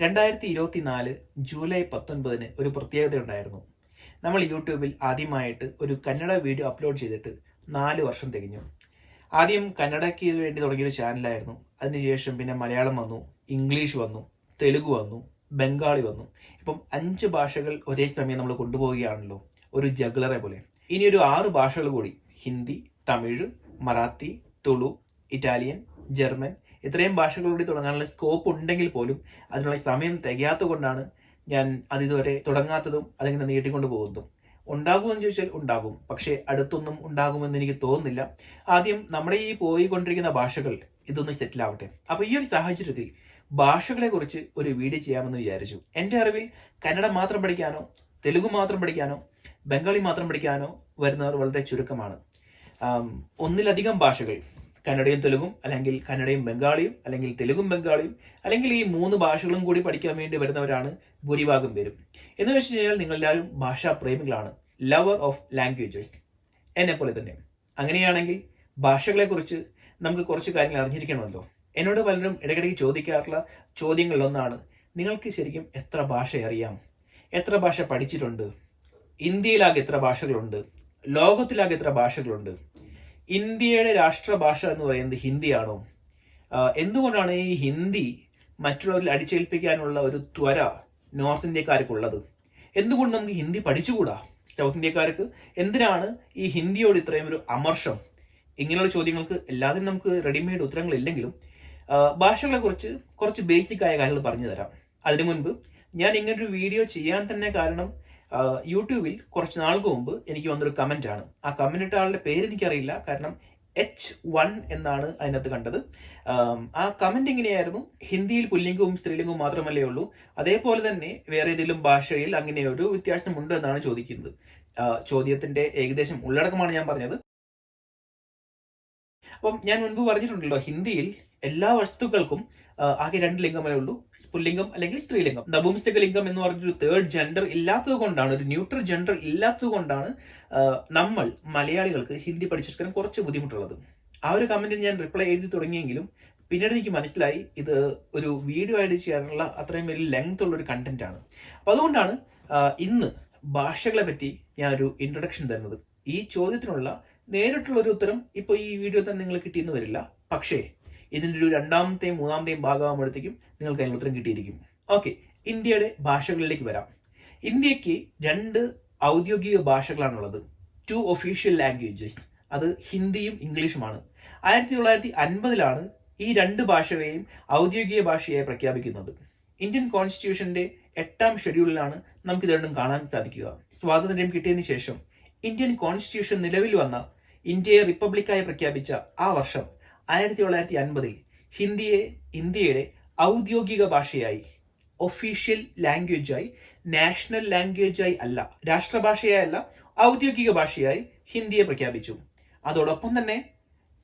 2024 July 19 ഒരു പ്രത്യേകതയുണ്ടായിരുന്നു. നമ്മൾ യൂട്യൂബിൽ ആദ്യമായിട്ട് ഒരു കന്നഡ വീഡിയോ അപ്ലോഡ് ചെയ്തിട്ട് 4 വർഷം തികഞ്ഞു. ആദ്യം കന്നഡയ്ക്ക് വേണ്ടി തുടങ്ങിയൊരു ചാനലായിരുന്നു. അതിനുശേഷം പിന്നെ മലയാളം വന്നു, ഇംഗ്ലീഷ് വന്നു, തെലുഗു വന്നു, ബംഗാളി വന്നു. ഇപ്പം 5 ഭാഷകൾ ഒരേ സമയം നമ്മൾ കൊണ്ടുപോവുകയാണല്ലോ, ഒരു ജഗ്ലറെ പോലെ. ഇനി ഒരു 6 ഭാഷകൾ കൂടി, ഹിന്ദി, തമിഴ്, മറാത്തി, തുളു, ഇറ്റാലിയൻ, ജർമ്മൻ, ഇത്രയും ഭാഷകളോട് തുടങ്ങാനുള്ള സ്കോപ്പ് ഉണ്ടെങ്കിൽ പോലും അതിനുള്ള സമയം തികയാത്ത കൊണ്ടാണ് ഞാൻ അതിതുവരെ തുടങ്ങാത്തതും അതിങ്ങനെ നീട്ടിക്കൊണ്ട് പോകുന്നതും. ഉണ്ടാകുമെന്ന് ചോദിച്ചാൽ ഉണ്ടാകും, പക്ഷേ അടുത്തൊന്നും ഉണ്ടാകുമെന്ന് എനിക്ക് തോന്നുന്നില്ല. ആദ്യം നമ്മുടെ ഈ പോയിക്കൊണ്ടിരിക്കുന്ന ഭാഷകൾ ഇതൊന്ന് സെറ്റിൽ ആവട്ടെ. അപ്പൊ ഈ ഒരു സാഹചര്യത്തിൽ ഭാഷകളെ കുറിച്ച് ഒരു വീഡിയോ ചെയ്യാമെന്ന് വിചാരിച്ചു. എന്റെ അറിവിൽ കന്നഡ മാത്രം പഠിക്കാനോ, തെലുഗു മാത്രം പഠിക്കാനോ, ബംഗാളി മാത്രം പഠിക്കാനോ വരുന്നവർ വളരെ ചുരുക്കമാണ്. ഒന്നിലധികം ഭാഷകൾ, കന്നഡയും തെലുഗും, അല്ലെങ്കിൽ കന്നഡയും ബംഗാളിയും, അല്ലെങ്കിൽ തെലുഗും ബംഗാളിയും, അല്ലെങ്കിൽ ഈ 3 ഭാഷകളും കൂടി പഠിക്കാൻ വേണ്ടി വരുന്നവരാണ് ഭൂരിഭാഗം പേരും. എന്ന് വെച്ച് കഴിഞ്ഞാൽ നിങ്ങൾ എല്ലാവരും ഭാഷാ പ്രേമികളാണ്, ലവർ ഓഫ് ലാംഗ്വേജസ്, എന്നെ പോലെ തന്നെ. അങ്ങനെയാണെങ്കിൽ ഭാഷകളെ കുറിച്ച് നമുക്ക് കുറച്ച് കാര്യങ്ങൾ അറിഞ്ഞിരിക്കണമല്ലോ. എന്നോട് പലരും ഇടയ്ക്കിടയ്ക്ക് ചോദിക്കാറുള്ള ചോദ്യങ്ങളിലൊന്നാണ്, നിങ്ങൾക്ക് ശരിക്കും എത്ര ഭാഷ അറിയാം, എത്ര ഭാഷ പഠിച്ചിട്ടുണ്ട്, ഇന്ത്യയിലാകെ എത്ര ഭാഷകളുണ്ട്, ലോകത്തിലാകെ എത്ര ഭാഷകളുണ്ട്, ഇന്ത്യയുടെ രാഷ്ട്രഭാഷ എന്ന് പറയുന്നത് ഹിന്ദിയാണോ, എന്തുകൊണ്ടാണ് ഈ ഹിന്ദി മറ്റുള്ളവരിൽ അടിച്ചേൽപ്പിക്കാനുള്ള ഒരു ത്വര നോർത്ത് ഇന്ത്യക്കാർക്കുള്ളത്, എന്തുകൊണ്ട് നമുക്ക് ഹിന്ദി പഠിച്ചുകൂടാ സൗത്ത് ഇന്ത്യക്കാർക്ക്, എന്തിനാണ് ഈ ഹിന്ദിയോട് ഇത്രയും ഒരു അമർഷം? ഇങ്ങനെയുള്ള ചോദ്യങ്ങൾക്ക് എല്ലാത്തിനും നമുക്ക് റെഡിമെയ്ഡ് ഉത്തരങ്ങൾ ഇല്ലെങ്കിലും ഭാഷകളെ കുറിച്ച് കുറച്ച് ബേസിക് ആയ കാര്യങ്ങൾ പറഞ്ഞു തരാം. അതിനു മുൻപ് ഞാൻ ഇങ്ങനൊരു വീഡിയോ ചെയ്യാൻ തന്നെ കാരണം യൂട്യൂബിൽ കുറച്ച് നാൾക്ക് മുമ്പ് എനിക്ക് വന്നൊരു കമന്റ് ആണ്. ആ കമന്റ് ഇട്ട ആളുടെ പേര് എനിക്കറിയില്ല, കാരണം H1 എന്നാണ് അതിനകത്ത് കണ്ടത്. ആ കമന്റ് ഇങ്ങനെയായിരുന്നു, ഹിന്ദിയിൽ പുല്ലിംഗവും സ്ത്രീലിംഗവും മാത്രമല്ലേ ഉള്ളൂ, അതേപോലെ തന്നെ വേറെ ഏതെങ്കിലും ഭാഷയിൽ അങ്ങനെ ഒരു വ്യത്യാസമുണ്ട് എന്നാണ് ചോദിക്കുന്നത്. ചോദ്യത്തിന്റെ ഏകദേശം ഉള്ളടക്കമാണ് ഞാൻ പറഞ്ഞത്. അപ്പം ഞാൻ മുൻപ് പറഞ്ഞിട്ടുണ്ടല്ലോ, ഹിന്ദിയിൽ എല്ലാ വസ്തുക്കൾക്കും ആകെ 2 ലിംഗമേ ഉള്ളൂ, പുല്ലിംഗം അല്ലെങ്കിൽ സ്ത്രീലിംഗം. നപുംസക ലിംഗം എന്ന് പറഞ്ഞൊരു തേർഡ് ജെൻഡർ ഇല്ലാത്തത് കൊണ്ടാണ്, ഒരു ന്യൂട്രൽ ജെൻഡർ ഇല്ലാത്തത് കൊണ്ടാണ് നമ്മൾ മലയാളികൾക്ക് ഹിന്ദി പഠിച്ചെടുക്കാൻ കുറച്ച് ബുദ്ധിമുട്ടുള്ളത്. ആ ഒരു കമന്റിന് ഞാൻ റിപ്ലൈ എഴുതി തുടങ്ങിയെങ്കിലും പിന്നീട് എനിക്ക് മനസ്സിലായി ഇത് ഒരു വീഡിയോ ആയിട്ട് ചെയ്യാനുള്ള അത്രയും വലിയ ലെങ്ത് ഉള്ള ഒരു കണ്ടന്റ് ആണ്. അപ്പൊ അതുകൊണ്ടാണ് ഇന്ന് ഭാഷകളെ പറ്റി ഞാൻ ഒരു ഇൻട്രൊഡക്ഷൻ തരുന്നത്. ഈ ചോദ്യത്തിനുള്ള നേരിട്ടുള്ള ഒരു ഉത്തരം ഇപ്പൊ ഈ വീഡിയോ തന്നെ നിങ്ങൾ കിട്ടിയെന്ന് വരില്ല, പക്ഷേ ഇതിന്റെ ഒരു 2ാമത്തെയും 3ാമത്തെയും ഭാഗമാകുമ്പോഴത്തേക്കും നിങ്ങൾക്ക് അതിന് ഉത്തരം കിട്ടിയിരിക്കും. ഓക്കെ, ഇന്ത്യയുടെ ഭാഷകളിലേക്ക് വരാം. ഇന്ത്യക്ക് 2 ഔദ്യോഗിക ഭാഷകളാണുള്ളത്, 2 ഒഫീഷ്യൽ ലാംഗ്വേജസ്. അത് ഹിന്ദിയും ഇംഗ്ലീഷുമാണ്. 1950 ഈ 2 ഭാഷകളെയും ഔദ്യോഗിക ഭാഷയായി പ്രഖ്യാപിക്കുന്നത്. ഇന്ത്യൻ കോൺസ്റ്റിറ്റ്യൂഷന്റെ 8ാം ഷെഡ്യൂളിലാണ് നമുക്ക് ഇത് രണ്ടും കാണാൻ സാധിക്കുക. സ്വാതന്ത്ര്യം കിട്ടിയതിനു ശേഷം ഇന്ത്യൻ കോൺസ്റ്റിറ്റ്യൂഷൻ നിലവിൽ വന്ന, ഇന്ത്യയെ റിപ്പബ്ലിക്കായി പ്രഖ്യാപിച്ച ആ വർഷം 1950 ഹിന്ദിയെ ഇന്ത്യയുടെ ഔദ്യോഗിക ഭാഷയായി, ഒഫീഷ്യൽ ലാംഗ്വേജായി, നാഷണൽ ലാംഗ്വേജായി അല്ല, രാഷ്ട്രഭാഷയായി അല്ല, ഔദ്യോഗിക ഭാഷയായി ഹിന്ദിയെ പ്രഖ്യാപിച്ചു. അതോടൊപ്പം തന്നെ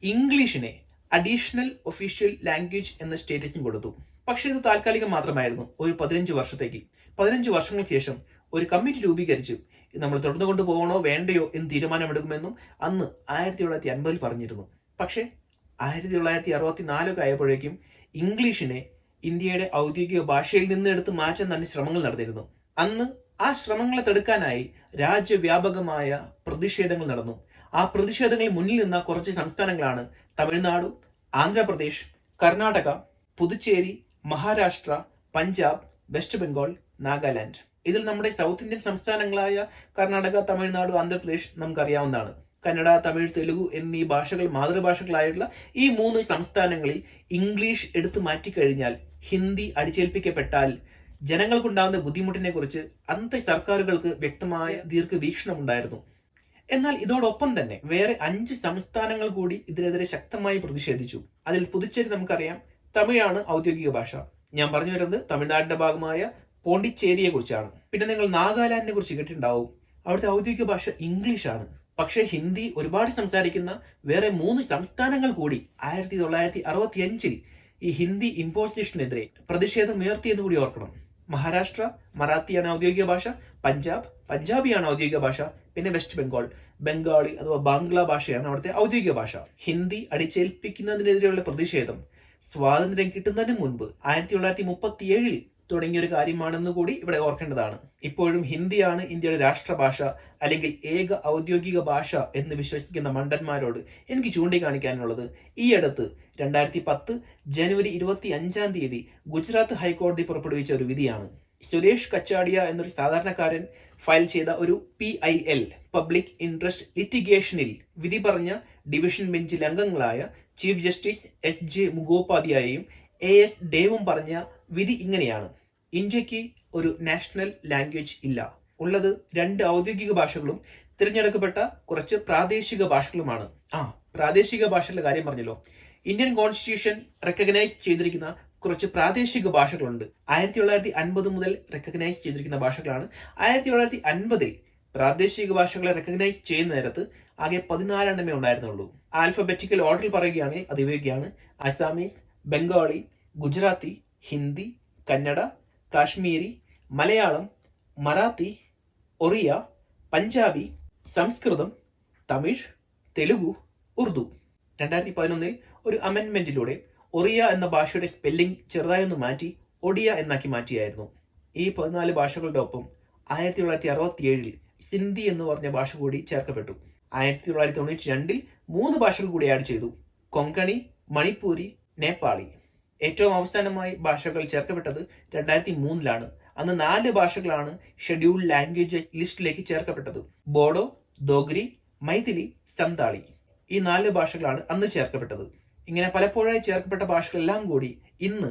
ഇംഗ്ലീഷിനെ അഡീഷണൽ ഒഫീഷ്യൽ ലാംഗ്വേജ് എന്ന സ്റ്റേറ്റസും കൊടുത്തു. പക്ഷെ ഇത് താൽക്കാലികം മാത്രമായിരുന്നു, ഒരു 15 വർഷത്തേക്ക്. 15 വർഷങ്ങൾക്ക് ശേഷം ഒരു കമ്മിറ്റി രൂപീകരിച്ച് നമ്മൾ തുടർന്നു കൊണ്ടുപോകണോ വേണ്ടയോ എന്ന് തീരുമാനമെടുക്കുമെന്നും അന്ന് 1950 പറഞ്ഞിരുന്നു. പക്ഷേ 1964 ആയപ്പോഴേക്കും ഇംഗ്ലീഷിനെ ഇന്ത്യയുടെ ഔദ്യോഗിക ഭാഷയിൽ നിന്ന് എടുത്ത് മാറ്റാൻ തന്നെ ശ്രമങ്ങൾ നടന്നിരുന്നു. അന്ന് ആ ശ്രമങ്ങളെ തടുക്കാനായി രാജ്യവ്യാപകമായ പ്രതിഷേധങ്ങൾ നടന്നു. ആ പ്രതിഷേധങ്ങളിൽ മുന്നിൽ നിന്ന കുറച്ച് സംസ്ഥാനങ്ങളാണ് തമിഴ്നാട്, ആന്ധ്രാപ്രദേശ്, കർണാടക, പുതുച്ചേരി, മഹാരാഷ്ട്ര, പഞ്ചാബ്, വെസ്റ്റ് ബംഗാൾ, നാഗാലാൻഡ്. ഇതിൽ നമ്മുടെ സൗത്ത് ഇന്ത്യൻ സംസ്ഥാനങ്ങളായ കർണാടക, തമിഴ്നാട്, ആന്ധ്രാപ്രദേശ് നമുക്കറിയാവുന്നതാണ്. കന്നഡ, തമിഴ്, തെലുഗു എന്നീ ഭാഷകൾ മാതൃഭാഷകളായിട്ടുള്ള ഈ 3 സംസ്ഥാനങ്ങളിൽ ഇംഗ്ലീഷ് എടുത്തു മാറ്റിക്കഴിഞ്ഞാൽ, ഹിന്ദി അടിച്ചേൽപ്പിക്കപ്പെട്ടാൽ ജനങ്ങൾക്കുണ്ടാകുന്ന ബുദ്ധിമുട്ടിനെ കുറിച്ച് അന്നത്തെ സർക്കാരുകൾക്ക് വ്യക്തമായ ദീർഘവീക്ഷണം ഉണ്ടായിരുന്നു. എന്നാൽ ഇതോടൊപ്പം തന്നെ വേറെ 5 സംസ്ഥാനങ്ങൾ കൂടി ഇതിനെതിരെ ശക്തമായി പ്രതിഷേധിച്ചു. അതിൽ പുതുച്ചേരി നമുക്കറിയാം, തമിഴാണ് ഔദ്യോഗിക ഭാഷ. ഞാൻ പറഞ്ഞു വരുന്നത് തമിഴ്നാടിന്റെ ഭാഗമായ പോണ്ടിച്ചേരിയെ കുറിച്ചാണ്. പിന്നെ നിങ്ങൾ നാഗാലാൻഡിനെ കുറിച്ച് കേട്ടിട്ടുണ്ടാവും, അവിടുത്തെ ഔദ്യോഗിക ഭാഷ ഇംഗ്ലീഷാണ്. പക്ഷേ ഹിന്ദി ഒരുപാട് സംസാരിക്കുന്ന വേറെ 3 സംസ്ഥാനങ്ങൾ കൂടി 1965 ഈ ഹിന്ദി ഇമ്പോസിഷനെതിരെ പ്രതിഷേധം ഉയർത്തിയെന്ന് കൂടി ഓർക്കണം. മഹാരാഷ്ട്ര മറാത്തിയാണ് ഔദ്യോഗിക ഭാഷ, പഞ്ചാബ് പഞ്ചാബിയാണ് ഔദ്യോഗിക ഭാഷ, പിന്നെ വെസ്റ്റ് ബംഗാൾ ബംഗാളി അഥവാ ബാംഗ്ല ഭാഷയാണ് അവിടുത്തെ ഔദ്യോഗിക ഭാഷ. ഹിന്ദി അടിച്ചേൽപ്പിക്കുന്നതിനെതിരെയുള്ള പ്രതിഷേധം സ്വാതന്ത്ര്യം കിട്ടുന്നതിന് മുൻപ് 1937 തുടങ്ങിയ ഒരു കാര്യമാണെന്ന് കൂടി ഇവിടെ ഓർക്കേണ്ടതാണ്. ഇപ്പോഴും ഹിന്ദിയാണ് ഇന്ത്യയുടെ രാഷ്ട്രഭാഷ അല്ലെങ്കിൽ ഏക ഔദ്യോഗിക ഭാഷ എന്ന് വിശ്വസിക്കുന്ന മണ്ടന്മാരോട് എനിക്ക് ചൂണ്ടിക്കാണിക്കാനുള്ളത്, ഈ അടുത്ത് 2010 ജനുവരി 25 ഗുജറാത്ത് ഹൈക്കോടതി പുറപ്പെടുവിച്ച ഒരു വിധിയാണ്. സുരേഷ് കച്ചാഡിയ എന്നൊരു സാധാരണക്കാരൻ ഫയൽ ചെയ്ത ഒരു PIL പബ്ലിക് ഇൻട്രസ്റ്റ് ലിറ്റിഗേഷനിൽ വിധി പറഞ്ഞ ഡിവിഷൻ ബെഞ്ചിൽ അംഗങ്ങളായ ചീഫ് ജസ്റ്റിസ് SJ മുഖോപാധ്യായയും AS ഡേവും പറഞ്ഞ വിധി ഇങ്ങനെയാണ്: ഇന്ത്യക്ക് ഒരു നാഷണൽ ലാംഗ്വേജ് ഇല്ല. ഉള്ളത് 2 ഔദ്യോഗിക ഭാഷകളും തിരഞ്ഞെടുക്കപ്പെട്ട കുറച്ച് പ്രാദേശിക ഭാഷകളുമാണ്. പ്രാദേശിക ഭാഷകളുടെ കാര്യം പറഞ്ഞല്ലോ. ഇന്ത്യൻ കോൺസ്റ്റിറ്റ്യൂഷൻ റെക്കഗ്നൈസ് ചെയ്തിരിക്കുന്ന കുറച്ച് പ്രാദേശിക ഭാഷകളുണ്ട്. 1950 മുതൽ റെക്കഗ്നൈസ് ചെയ്തിരിക്കുന്ന ഭാഷകളാണ്. 1950 പ്രാദേശിക ഭാഷകളെ റെക്കഗ്നൈസ് ചെയ്യുന്ന നേരത്ത് ആകെ 14 എണ്ണമേ ഉണ്ടായിരുന്നുള്ളൂ. ആൽഫബറ്റിക്കൽ ഓർഡറിൽ പറയുകയാണെങ്കിൽ അത് ഇവയൊക്കെയാണ്: അസാമീസ്, ബംഗാളി, ഗുജറാത്തി, ഹിന്ദി, കന്നഡ, കാശ്മീരി, മലയാളം, മറാത്തി, ഒറിയ, പഞ്ചാബി, സംസ്കൃതം, തമിഴ്, തെലുഗു, ഉറുദു. 2011 ഒരു അമെൻമെന്റിലൂടെ ഒറിയ എന്ന ഭാഷയുടെ സ്പെല്ലിംഗ് ചെറുതായൊന്ന് മാറ്റി ഒഡിയ എന്നാക്കി മാറ്റിയായിരുന്നു. ഈ 14 ഭാഷകളുടെ ഒപ്പം 1967 സിന്ധി എന്ന് പറഞ്ഞ ഭാഷ കൂടി ചേർക്കപ്പെട്ടു. 1992 3 ഭാഷകൾ കൂടി ആഡ് ചെയ്തു: കൊങ്കണി, മണിപ്പൂരി, നേപ്പാളി. ഏറ്റവും അവസാനമായി ഭാഷകൾ ചേർക്കപ്പെട്ടത് 2003 അന്ന് 4 ഭാഷകളാണ് ഷെഡ്യൂൾഡ് ലാംഗ്വേജസ് ലിസ്റ്റിലേക്ക് ചേർക്കപ്പെട്ടത്: ബോഡോ, ദോഗ്രി, മൈഥിലി, സന്താളി. ഈ 4 ഭാഷകളാണ് അന്ന് ചേർക്കപ്പെട്ടത്. ഇങ്ങനെ പലപ്പോഴായി ചേർക്കപ്പെട്ട ഭാഷകളെല്ലാം കൂടി ഇന്ന്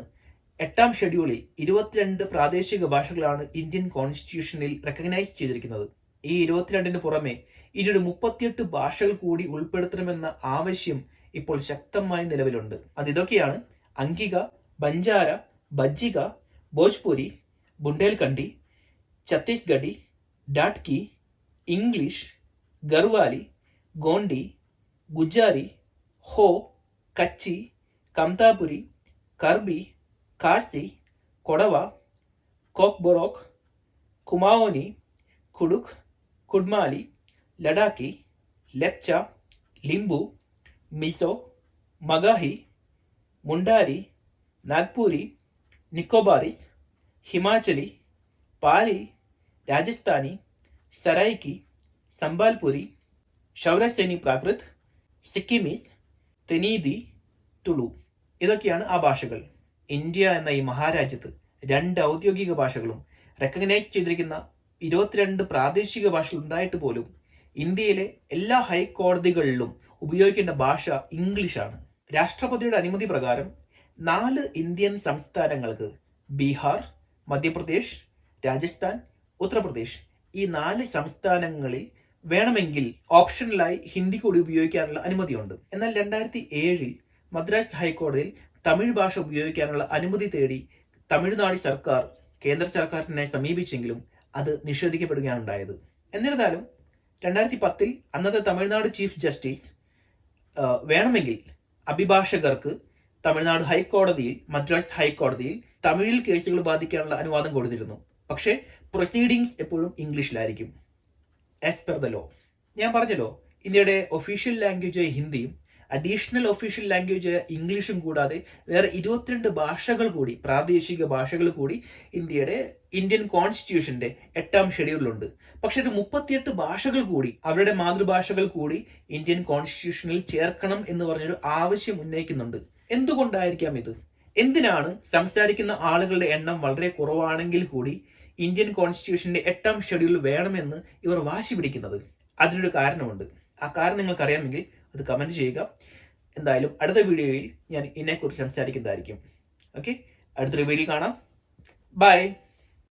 8ാം ഷെഡ്യൂളിൽ 22 പ്രാദേശിക ഭാഷകളാണ് ഇന്ത്യൻ കോൺസ്റ്റിറ്റ്യൂഷനിൽ റെക്കഗ്നൈസ് ചെയ്തിരിക്കുന്നത്. ഈ 22-ന് പുറമെ ഇന്ത്യയുടെ 38 ഭാഷകൾ കൂടി ഉൾപ്പെടുത്തണമെന്ന ആവശ്യം ഇപ്പോൾ ശക്തമായി നിലവിലുണ്ട്. അതിതൊക്കെയാണ്: അംഗിക, ബഞ്ചാര, ബജ്ജിക, ഭോജ്പുരി, ബുണ്ടേൽഖണ്ഡി, ഛത്തീസ്ഗഡി, ഡാട്കി, ഇംഗ്ലീഷ്, ഗർവാലി, ഗോണ്ടി, ഗുജാരി, ഹോ, കച്ചി, കംതാപുരി, കർബി, കാസി, കൊടവ, കോക്ബൊറോക്ക്, കുമാവോനി, കുഡുക്, കുഡ്മാലി, ലഡാക്കി, ലെപ്ച, ലിംബു, മിസോ, മഗാഹി, മുണ്ടാരി, നാഗ്പൂരി, നിക്കോബാരിസ്, ഹിമാചലി, പാലി, രാജസ്ഥാനി, സരായിക്കി, സംബാൽപുരി, ഷൗരസേനി പ്രാകൃത്, സിക്കിമീസ്, തെനീതി, തുളു. ഇതൊക്കെയാണ് ആ ഭാഷകൾ. ഇന്ത്യ എന്ന ഈ മഹാരാജ്യത്ത് 2 ഔദ്യോഗിക ഭാഷകളും റെക്കഗ്നൈസ് ചെയ്തിരിക്കുന്ന 22 പ്രാദേശിക ഭാഷകൾ ഉണ്ടായിട്ട് പോലും ഇന്ത്യയിലെ എല്ലാ ഹൈക്കോടതികളിലും ഉപയോഗിക്കേണ്ട ഭാഷ ഇംഗ്ലീഷാണ്. രാഷ്ട്രപതിയുടെ അനുമതി പ്രകാരം 4 ഇന്ത്യൻ സംസ്ഥാനങ്ങൾക്ക് ബീഹാർ, മധ്യപ്രദേശ്, രാജസ്ഥാൻ, ഉത്തർപ്രദേശ് ഈ 4 സംസ്ഥാനങ്ങളിൽ വേണമെങ്കിൽ ഓപ്ഷണലായി ഹിന്ദി കൂടി ഉപയോഗിക്കാനുള്ള അനുമതിയുണ്ട്. എന്നാൽ 2007 മദ്രാസ് ഹൈക്കോടതിയിൽ തമിഴ് ഭാഷ ഉപയോഗിക്കാനുള്ള അനുമതി തേടി തമിഴ്നാട് സർക്കാർ കേന്ദ്ര സർക്കാരിനെ സമീപിച്ചെങ്കിലും അത് നിഷേധിക്കപ്പെടുകയാണ് ഉണ്ടായത്. എന്നിരുന്നാലും 2010 അന്നത്തെ തമിഴ്നാട് ചീഫ് ജസ്റ്റിസ് വേണമെങ്കിൽ അഭിഭാഷകർക്ക് തമിഴ്നാട് ഹൈക്കോടതിയിൽ, മദ്രാസ് ഹൈക്കോടതിയിൽ തമിഴിൽ കേസുകൾ ബാധിക്കാനുള്ള അനുവാദം കൊടുത്തിരുന്നു. പക്ഷേ പ്രൊസീഡിങ്സ് എപ്പോഴും ഇംഗ്ലീഷിലായിരിക്കും, ആസ് പെർ ദ ലോ. ഞാൻ പറഞ്ഞല്ലോ, ഇന്ത്യയുടെ ഒഫീഷ്യൽ ലാംഗ്വേജ് ഹിന്ദിയും അഡീഷണൽ ഒഫീഷ്യൽ ലാംഗ്വേജ് ഇംഗ്ലീഷും കൂടാതെ വേറെ 22 ഭാഷകൾ കൂടി, പ്രാദേശിക ഭാഷകൾ കൂടി ഇന്ത്യയുടെ ഇന്ത്യൻ കോൺസ്റ്റിറ്റ്യൂഷന്റെ 8ാം ഷെഡ്യൂളിലുണ്ട്. പക്ഷെ ഒരു 38 ഭാഷകൾ കൂടി, അവരുടെ മാതൃഭാഷകൾ കൂടി ഇന്ത്യൻ കോൺസ്റ്റിറ്റ്യൂഷനിൽ ചേർക്കണം എന്ന് പറഞ്ഞൊരു ആവശ്യം ഉന്നയിക്കുന്നുണ്ട്. എന്തുകൊണ്ടായിരിക്കാം ഇത്? എന്തിനാണ് സംസാരിക്കുന്ന ആളുകളുടെ എണ്ണം വളരെ കുറവാണെങ്കിൽ കൂടി ഇന്ത്യൻ കോൺസ്റ്റിറ്റ്യൂഷന്റെ 8ാം ഷെഡ്യൂൾ വേണമെന്ന് ഇവർ വാശി പിടിക്കുന്നത്? അതിനൊരു കാരണമുണ്ട്. ആ കാരണം നിങ്ങൾക്ക് അറിയാമെങ്കിൽ അത് കമന്റ് ചെയ്യുക. എന്തായാലും അടുത്ത വീഡിയോയിൽ ഞാൻ ഇതിനെക്കുറിച്ച് സംസാരിക്കുന്നതായിരിക്കും. ഓക്കെ, അടുത്തൊരു വീഡിയോ കാണാം. ബൈ.